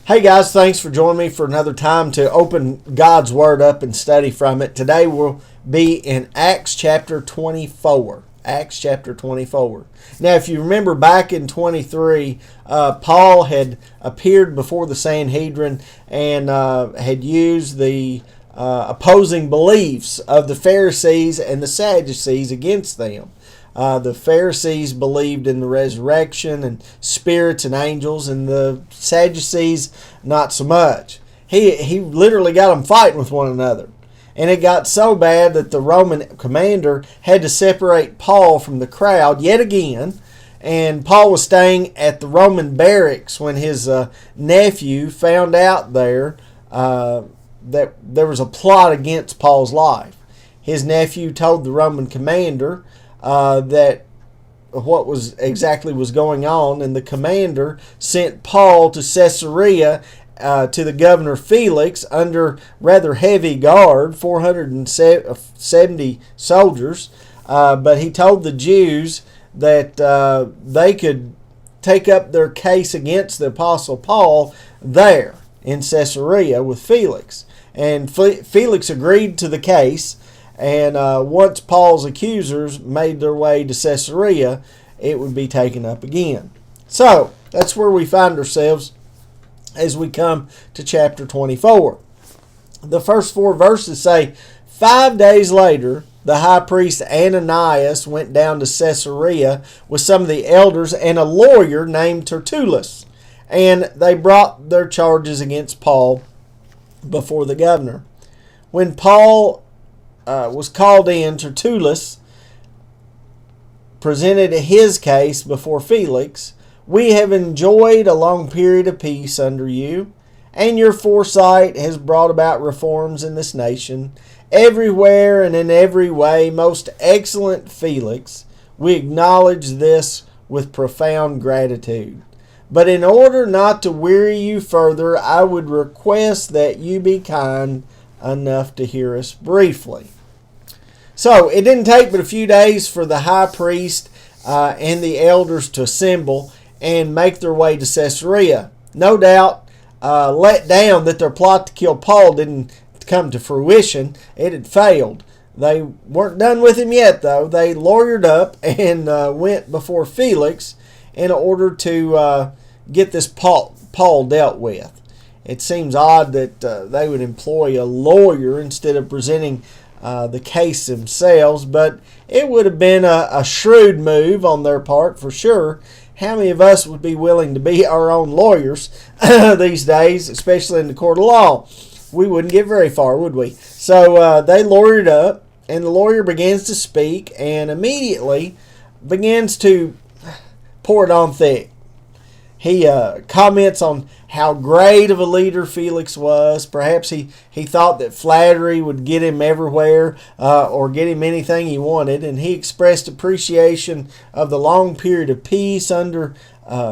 Hey guys, thanks for joining me for another time to open God's Word up and study from it. Today we'll be in Acts chapter 24. Acts chapter 24. Now, if you remember back in 23, Paul had appeared before the Sanhedrin and had used the opposing beliefs of the Pharisees and the Sadducees against them. The Pharisees believed in the resurrection and spirits and angels, and the Sadducees not so much. He literally got them fighting with one another. And it got so bad that the Roman commander had to separate Paul from the crowd yet again. And Paul was staying at the Roman barracks when his nephew found out there that there was a plot against Paul's life. His nephew told the Roman commander that what was going on, and the commander sent Paul to Caesarea to the governor Felix under rather heavy guard, 470 soldiers. But he told the Jews that they could take up their case against the Apostle Paul there in Caesarea with Felix. And Felix agreed to the case. And once Paul's accusers made their way to Caesarea, it would be taken up again. So, that's where we find ourselves as we come to chapter 24. The first 4 verses say, 5 days later, the high priest Ananias went down to Caesarea with some of the elders and a lawyer named Tertullus. And they brought their charges against Paul before the governor. When Paul was called in, Tertullus presented his case before Felix. We have enjoyed a long period of peace under you, and your foresight has brought about reforms in this nation. Everywhere and in every way, most excellent Felix, we acknowledge this with profound gratitude. But in order not to weary you further, I would request that you be kind enough to hear us briefly. So, it didn't take but a few days for the high priest and the elders to assemble and make their way to Caesarea. No doubt, let down that their plot to kill Paul didn't come to fruition. It had failed. They weren't done with him yet, though. They lawyered up and went before Felix in order to get this Paul dealt with. It seems odd that they would employ a lawyer instead of presenting the case themselves, but it would have been a shrewd move on their part for sure. How many of us would be willing to be our own lawyers these days, especially in the court of law? We wouldn't get very far, would we? So they lawyered up, and the lawyer begins to speak and immediately begins to pour it on thick. He comments on how great of a leader Felix was. Perhaps he thought that flattery would get him everywhere or get him anything he wanted. And he expressed appreciation of the long period of peace under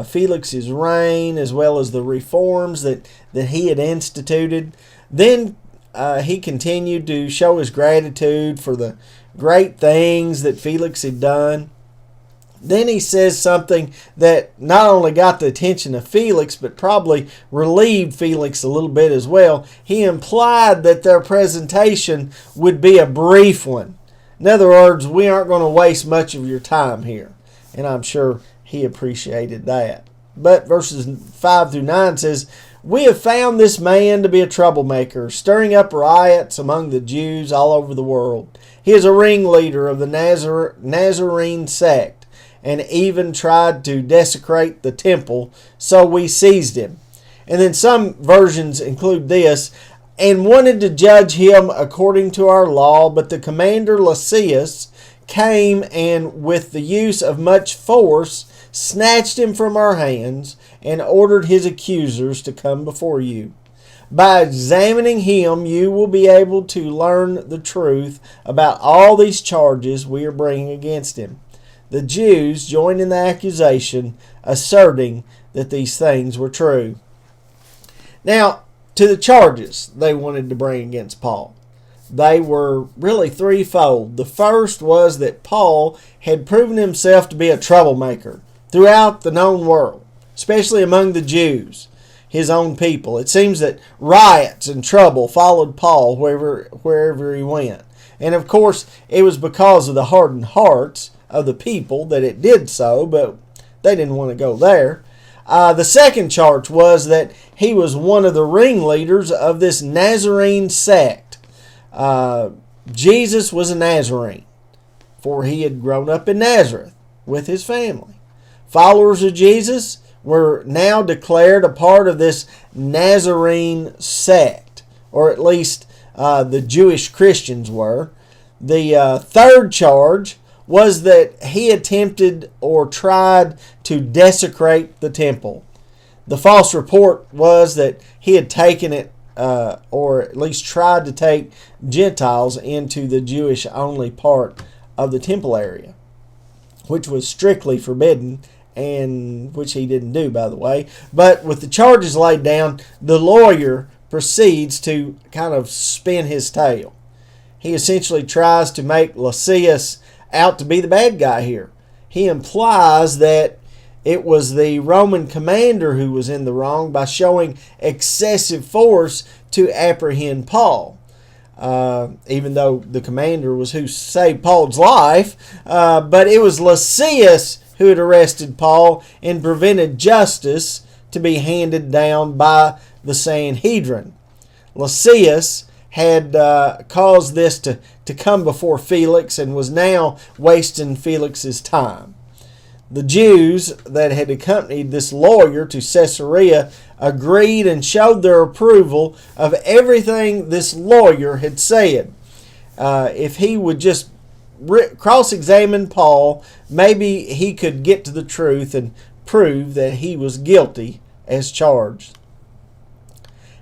Felix's reign, as well as the reforms that he had instituted. Then he continued to show his gratitude for the great things that Felix had done. Then he says something that not only got the attention of Felix, but probably relieved Felix a little bit as well. He implied that their presentation would be a brief one. In other words, we aren't going to waste much of your time here. And I'm sure he appreciated that. But verses 5 through 9 says, we have found this man to be a troublemaker, stirring up riots among the Jews all over the world. He is a ringleader of the Nazarene sect, and even tried to desecrate the temple, so we seized him. And then some versions include this, and wanted to judge him according to our law, but the commander Lysias came and with the use of much force snatched him from our hands and ordered his accusers to come before you. By examining him, you will be able to learn the truth about all these charges we are bringing against him. The Jews joined in the accusation, asserting that these things were true. Now, to the charges they wanted to bring against Paul. They were really threefold. The first was that Paul had proven himself to be a troublemaker throughout the known world, especially among the Jews. his own people. It seems that riots and trouble followed Paul wherever he went. And of course, it was because of the hardened hearts of the people that it did so, but they didn't want to go there. The second charge was that he was one of the ringleaders of this Nazarene sect. Jesus was a Nazarene, for he had grown up in Nazareth with his family. Followers of Jesus were now declared a part of this Nazarene sect, or at least the Jewish Christians were. The third charge was that he attempted or tried to desecrate the temple. The false report was that he had taken it, or at least tried to take Gentiles into the Jewish-only part of the temple area, which was strictly forbidden, and which he didn't do, by the way. But with the charges laid down, the lawyer proceeds to kind of spin his tale. He essentially tries to make Lysias out to be the bad guy here. He implies that it was the Roman commander who was in the wrong by showing excessive force to apprehend Paul. Even though the commander was who saved Paul's life, but it was Lysias who had arrested Paul and prevented justice to be handed down by the Sanhedrin. Lysias had caused this to come before Felix and was now wasting Felix's time. The Jews that had accompanied this lawyer to Caesarea agreed and showed their approval of everything this lawyer had said. If he would just cross-examine Paul, maybe he could get to the truth and prove that he was guilty as charged.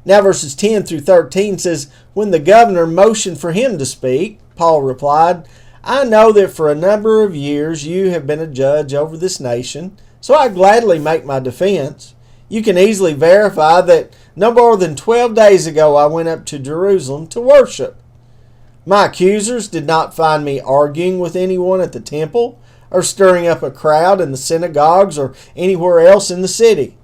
Now verses 10 through 13 says, when the governor motioned for him to speak, Paul replied, I know that for a number of years you have been a judge over this nation, so I gladly make my defense. You can easily verify that no more than 12 days ago I went up to Jerusalem to worship. My accusers did not find me arguing with anyone at the temple, or stirring up a crowd in the synagogues or anywhere else in the city.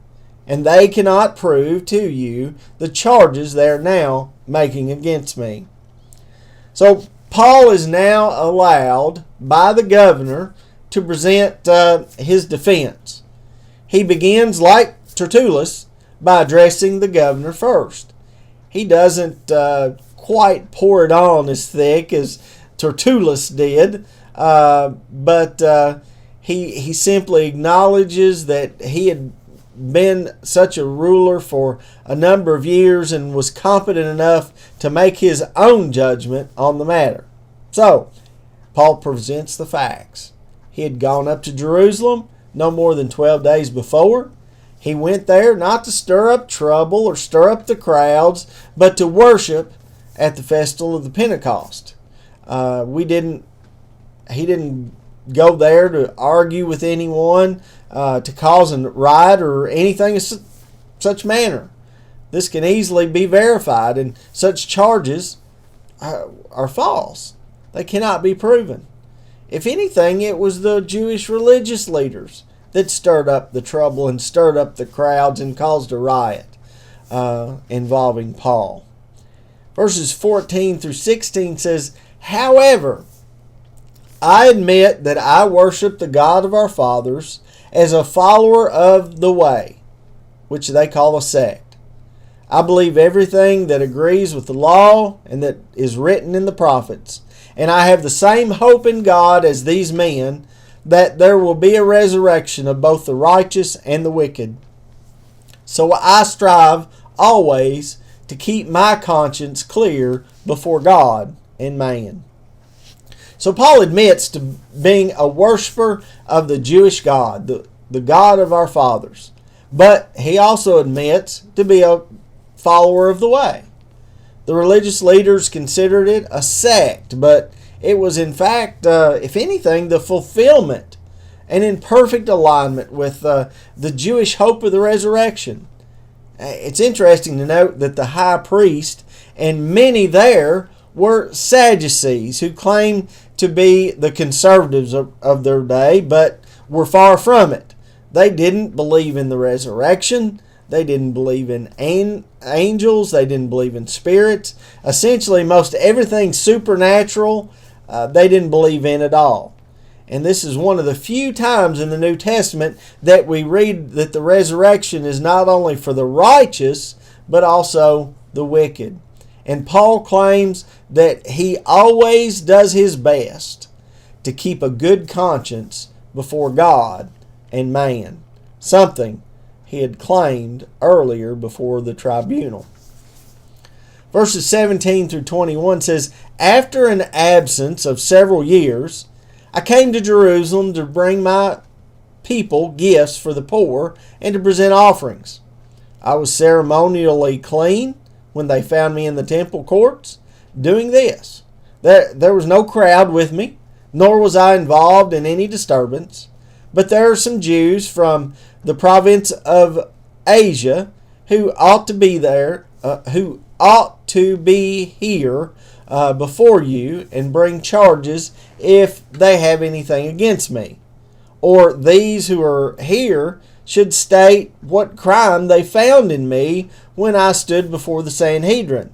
And they cannot prove to you the charges they are now making against me. So Paul is now allowed by the governor to present his defense. He begins, like Tertullus, by addressing the governor first. He doesn't quite pour it on as thick as Tertullus did, but he simply acknowledges that he had been such a ruler for a number of years and was competent enough to make his own judgment on the matter. So, Paul presents the facts. He had gone up to Jerusalem no more than 12 days before. He went there not to stir up trouble or stir up the crowds, but to worship at the festival of the Pentecost. He didn't go there to argue with anyone, to cause a riot or anything of such manner. This can easily be verified, and such charges are false. They cannot be proven. If anything, it was the Jewish religious leaders that stirred up the trouble and stirred up the crowds and caused a riot involving Paul. Verses 14 through 16 says, however, I admit that I worship the God of our fathers as a follower of the way, which they call a sect. I believe everything that agrees with the law and that is written in the prophets. And I have the same hope in God as these men, that there will be a resurrection of both the righteous and the wicked. So I strive always to keep my conscience clear before God and man. So Paul admits to being a worshiper of the Jewish God, the God of our fathers. But he also admits to be a follower of the way. The religious leaders considered it a sect, but it was in fact, if anything, the fulfillment and in perfect alignment with the Jewish hope of the resurrection. It's interesting to note that the high priest and many there were Sadducees who claimed to be the conservatives of their day, but were far from it. They didn't believe in the resurrection. They didn't believe in angels. They didn't believe in spirits. Essentially, most everything supernatural, they didn't believe in at all. And this is one of the few times in the New Testament that we read that the resurrection is not only for the righteous, but also the wicked. And Paul claims that he always does his best to keep a good conscience before God and man, something he had claimed earlier before the tribunal. Verses 17 through 21 says, "After an absence of several years, I came to Jerusalem to bring my people gifts for the poor and to present offerings. I was ceremonially clean when they found me in the temple courts doing this. There was no crowd with me, nor was I involved in any disturbance. But there are some Jews from the province of Asia who ought to be here before you and bring charges if they have anything against me. Or these who are here should state what crime they found in me when I stood before the Sanhedrin,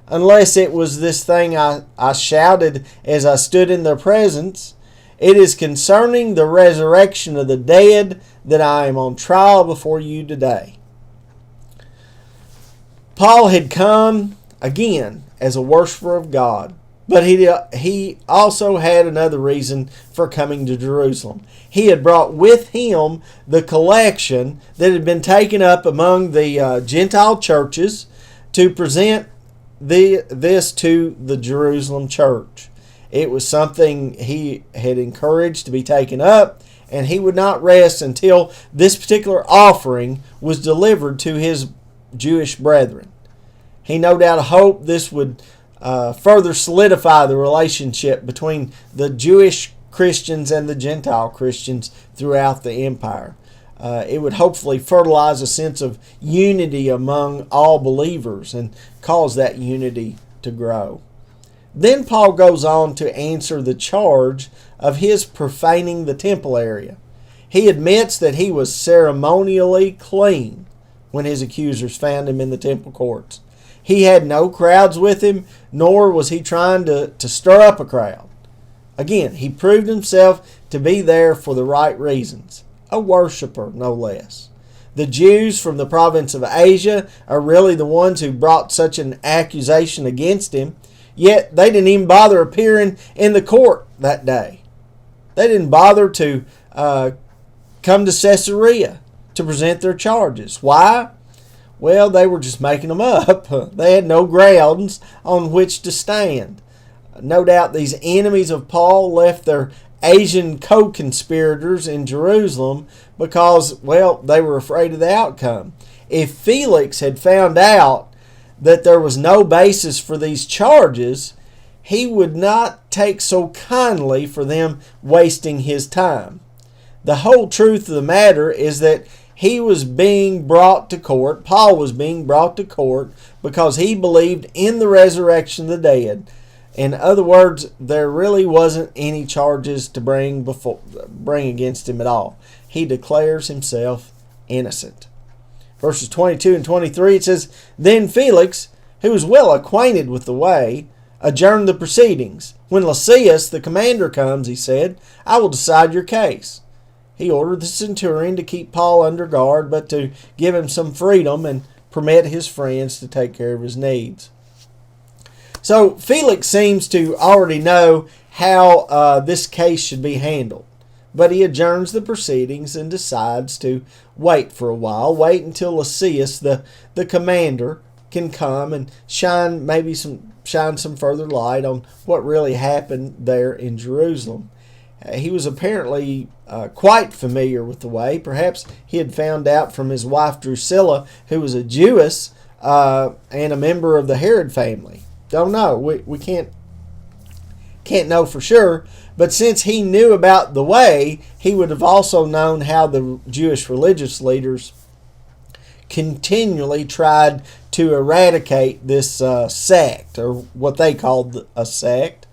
unless it was this thing I shouted as I stood in their presence. It is concerning the resurrection of the dead that I am on trial before you today." Paul had come again as a worshiper of God, but he also had another reason for coming to Jerusalem. He had brought with him the collection that had been taken up among the Gentile churches to present this to the Jerusalem church. It was something he had encouraged to be taken up, and he would not rest until this particular offering was delivered to his Jewish brethren. He no doubt hoped this would further solidify the relationship between the Jewish Christians and the Gentile Christians throughout the empire. It would hopefully fertilize a sense of unity among all believers and cause that unity to grow. Then Paul goes on to answer the charge of his profaning the temple area. He admits that he was ceremonially clean when his accusers found him in the temple courts. He had no crowds with him, nor was he trying to stir up a crowd. Again, he proved himself to be there for the right reasons. A worshiper, no less. The Jews from the province of Asia are really the ones who brought such an accusation against him, yet they didn't even bother appearing in the court that day. They didn't bother to come to Caesarea to present their charges. Why? Well, they were just making them up. They had no grounds on which to stand. No doubt these enemies of Paul left their Asian co-conspirators in Jerusalem because, well, they were afraid of the outcome. If Felix had found out that there was no basis for these charges, he would not take so kindly for them wasting his time. The whole truth of the matter is that he was being brought to court, Paul was being brought to court because he believed in the resurrection of the dead. In other words, there really wasn't any charges to bring against him at all. He declares himself innocent. Verses 22 and 23, it says, "Then Felix, who was well acquainted with the way, adjourned the proceedings. When Lysias, the commander, comes, he said, I will decide your case. He ordered the centurion to keep Paul under guard, but to give him some freedom and permit his friends to take care of his needs." So Felix seems to already know how this case should be handled. But he adjourns the proceedings and decides to wait for a while, wait until Lysias, the commander, can come and shine some further light on what really happened there in Jerusalem. He was apparently quite familiar with the way. Perhaps he had found out from his wife Drusilla, who was a Jewess and a member of the Herod family. Don't know. We can't know for sure. But since he knew about the way, he would have also known how the Jewish religious leaders continually tried to eradicate this sect, or what they called a sect.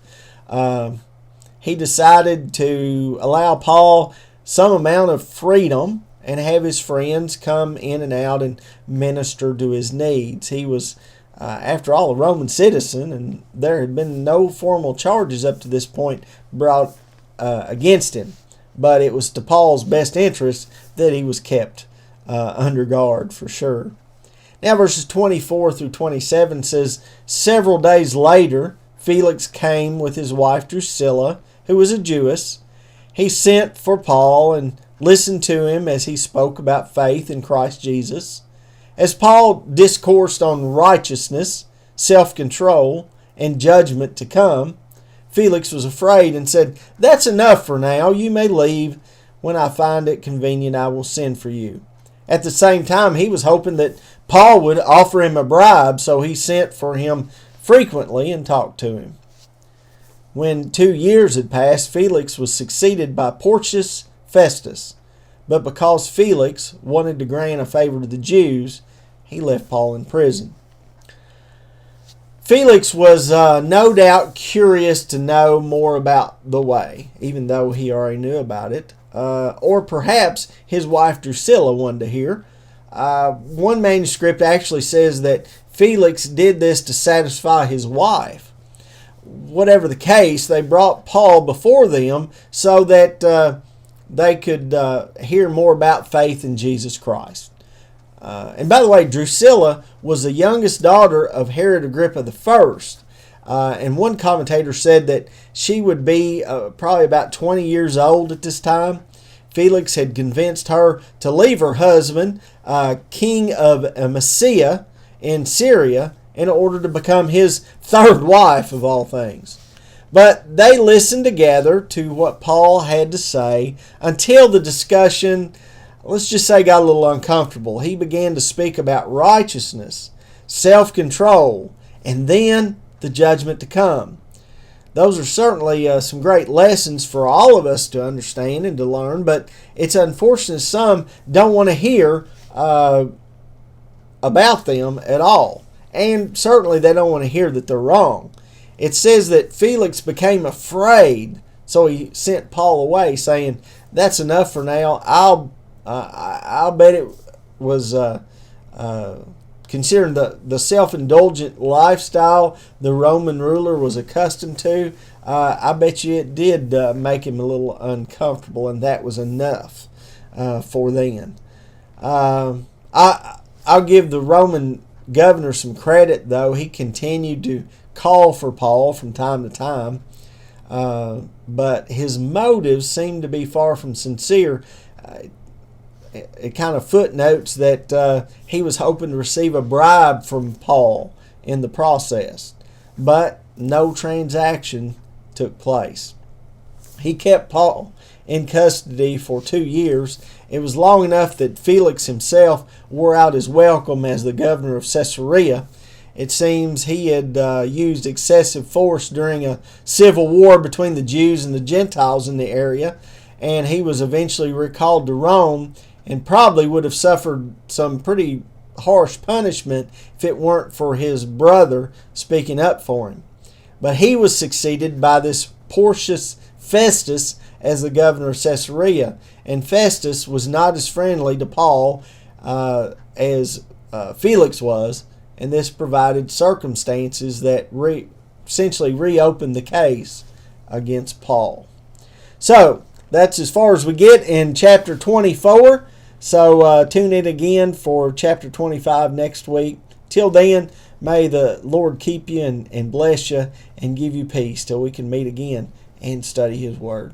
He decided to allow Paul some amount of freedom and have his friends come in and out and minister to his needs. He was, after all, a Roman citizen, and there had been no formal charges up to this point brought against him. But it was to Paul's best interest that he was kept under guard for sure. Now verses 24 through 27 says, "Several days later, Felix came with his wife Drusilla, who was a Jewess. He sent for Paul and listened to him as he spoke about faith in Christ Jesus. As Paul discoursed on righteousness, self-control, and judgment to come, Felix was afraid and said, 'That's enough for now. You may leave. When I find it convenient, I will send for you.' At the same time, he was hoping that Paul would offer him a bribe, so he sent for him frequently and talked to him. When 2 years had passed, Felix was succeeded by Porcius Festus. But because Felix wanted to grant a favor to the Jews, he left Paul in prison." Felix was no doubt curious to know more about the way, even though he already knew about it. Or perhaps his wife Drusilla wanted to hear. One manuscript actually says that Felix did this to satisfy his wife. Whatever the case, they brought Paul before them so that they could hear more about faith in Jesus Christ. And by the way, Drusilla was the youngest daughter of Herod Agrippa I. And one commentator said that she would be probably about 20 years old at this time. Felix had convinced her to leave her husband, king of Mysia in Syria, in order to become his third wife of all things. But they listened together to what Paul had to say until the discussion, let's just say, got a little uncomfortable. He began to speak about righteousness, self-control, and then the judgment to come. Those are certainly some great lessons for all of us to understand and to learn, but it's unfortunate some don't want to hear about them at all. And certainly they don't want to hear that they're wrong. It says that Felix became afraid, so he sent Paul away, saying, "That's enough for now." I'll bet it was considering the self-indulgent lifestyle the Roman ruler was accustomed to. I bet you it did make him a little uncomfortable, and that was enough for them. I'll give the Roman governor some credit, though. He continued to call for Paul from time to time, but his motives seemed to be far from sincere. It kind of footnotes that he was hoping to receive a bribe from Paul in the process, but no transaction took place. He kept Paul in custody for 2 years. It was long enough that Felix himself wore out his welcome as the governor of Caesarea. It seems he had used excessive force during a civil war between the Jews and the Gentiles in the area, and he was eventually recalled to Rome and probably would have suffered some pretty harsh punishment if it weren't for his brother speaking up for him. But he was succeeded by this Porcius Festus as the governor of Caesarea, and Festus was not as friendly to Paul as Felix was, and this provided circumstances that essentially reopened the case against Paul. So that's as far as we get in chapter 24. So tune in again for chapter 25 next week. Till then, may the Lord keep you and bless you and give you peace till we can meet again and study His Word.